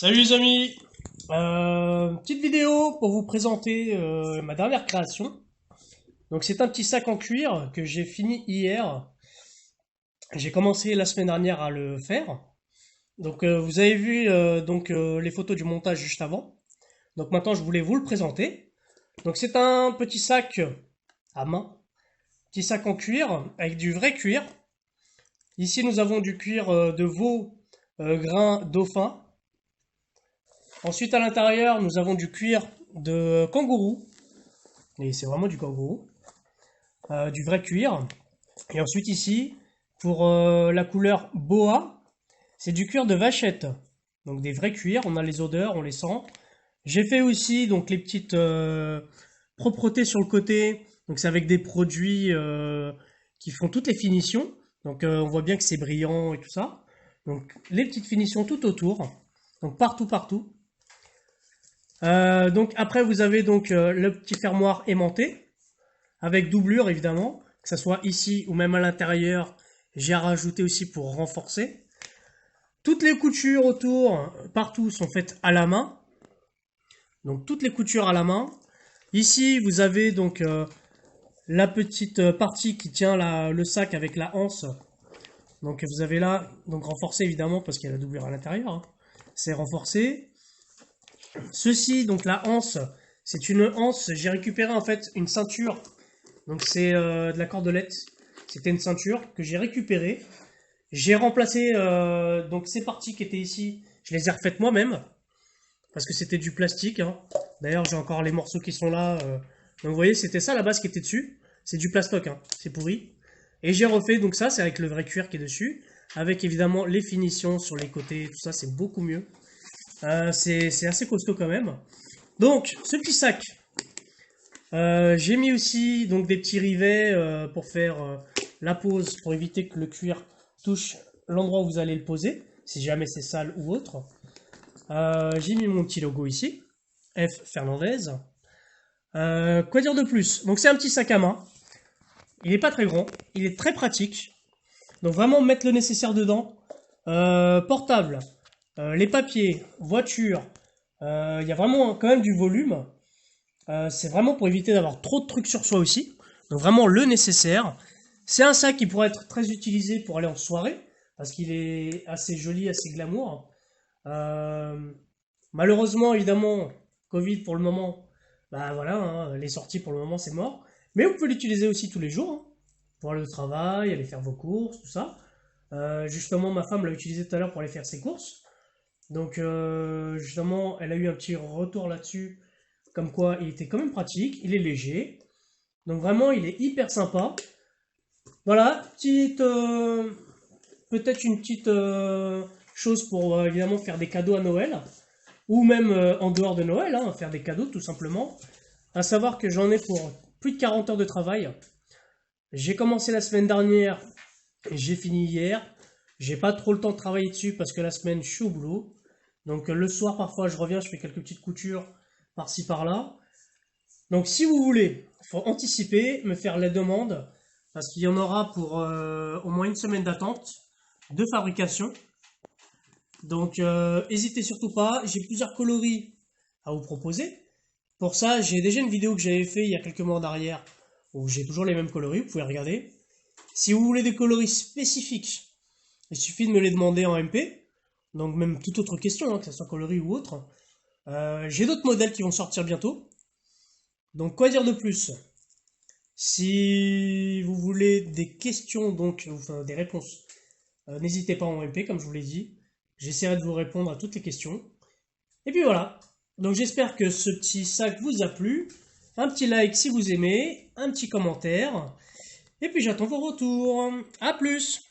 Salut les amis, petite vidéo pour vous présenter ma dernière création. Donc c'est un petit sac en cuir que j'ai fini hier. J'ai commencé la semaine dernière à le faire. Donc vous avez vu les photos du montage juste avant. Donc maintenant je voulais vous le présenter. Donc c'est un petit sac à main, petit sac en cuir avec du vrai cuir. Ici nous avons du cuir de veau grain dauphin. Ensuite, à l'intérieur, nous avons du cuir de kangourou. Et c'est vraiment du kangourou. Du vrai cuir. Et ensuite, ici, pour la couleur boa, c'est du cuir de vachette. Donc des vrais cuirs, on a les odeurs, on les sent. J'ai fait aussi donc les petites propretés sur le côté. Donc c'est avec des produits qui font toutes les finitions. Donc on voit bien que c'est brillant et tout ça. Donc les petites finitions tout autour. Donc partout, partout. Donc après vous avez donc le petit fermoir aimanté avec doublure évidemment, que ce soit ici ou même à l'intérieur. J'ai rajouté aussi pour renforcer. Toutes les coutures autour, partout, sont faites à la main. Donc toutes les coutures à la main. Ici vous avez donc la petite partie qui tient le sac avec la anse. Donc vous avez là, donc renforcé évidemment parce qu'il y a la doublure à l'intérieur. Hein. C'est renforcé. Ceci, donc la anse, c'est une anse, j'ai récupéré en fait une ceinture, donc c'est de la cordelette, c'était une ceinture que j'ai récupérée, j'ai remplacé donc ces parties qui étaient ici, je les ai refaites moi-même, parce que c'était du plastique, hein. D'ailleurs j'ai encore les morceaux qui sont là, donc vous voyez c'était ça la base qui était dessus, c'est du plastoc, hein. C'est pourri, et j'ai refait donc ça, c'est avec le vrai cuir qui est dessus, avec évidemment les finitions sur les côtés, tout ça c'est beaucoup mieux. C'est assez costaud quand même. Donc, ce petit sac, j'ai mis aussi donc des petits rivets pour faire la pose, pour éviter que le cuir touche l'endroit où vous allez le poser, si jamais c'est sale ou autre. J'ai mis mon petit logo ici, F Fernandez. Quoi dire de plus? Donc c'est un petit sac à main. Il n'est pas très grand, il est très pratique. Donc vraiment mettre le nécessaire dedans. Portable, les papiers, voiture, il y a vraiment quand même du volume. C'est vraiment pour éviter d'avoir trop de trucs sur soi aussi. Donc vraiment le nécessaire. C'est un sac qui pourrait être très utilisé pour aller en soirée, parce qu'il est assez joli, assez glamour. Euh, Malheureusement, évidemment, Covid pour le moment, bah voilà, hein, les sorties pour le moment c'est mort. Mais vous pouvez l'utiliser aussi tous les jours, hein, pour aller au travail, aller faire vos courses, tout ça. Justement, ma femme l'a utilisé tout à l'heure pour aller faire ses courses. Donc justement, elle a eu un petit retour là-dessus, comme quoi il était quand même pratique, il est léger. Donc vraiment, il est hyper sympa. Voilà, peut-être une petite chose pour évidemment faire des cadeaux à Noël, ou même en dehors de Noël, hein, faire des cadeaux tout simplement. À savoir que j'en ai pour plus de 40 heures de travail. J'ai commencé la semaine dernière, et j'ai fini hier. J'ai pas trop le temps de travailler dessus parce que la semaine je suis au boulot. Donc le soir parfois je reviens, je fais quelques petites coutures par-ci par-là. Donc si vous voulez, il faut anticiper, me faire la demande parce qu'il y en aura pour au moins une semaine d'attente de fabrication. Donc n'hésitez surtout pas, j'ai plusieurs coloris à vous proposer. Pour ça, j'ai déjà une vidéo que j'avais fait il y a quelques mois en arrière où j'ai toujours les mêmes coloris, vous pouvez regarder. Si vous voulez des coloris spécifiques, il suffit de me les demander en MP. Donc même toute autre question, hein, que ce soit coloris ou autre. J'ai d'autres modèles qui vont sortir bientôt. Donc quoi dire de plus? Si vous voulez des questions, donc enfin, des réponses, n'hésitez pas en MP, comme je vous l'ai dit. J'essaierai de vous répondre à toutes les questions. Et puis voilà. Donc j'espère que ce petit sac vous a plu. Un petit like si vous aimez, un petit commentaire. Et puis j'attends vos retours. A plus!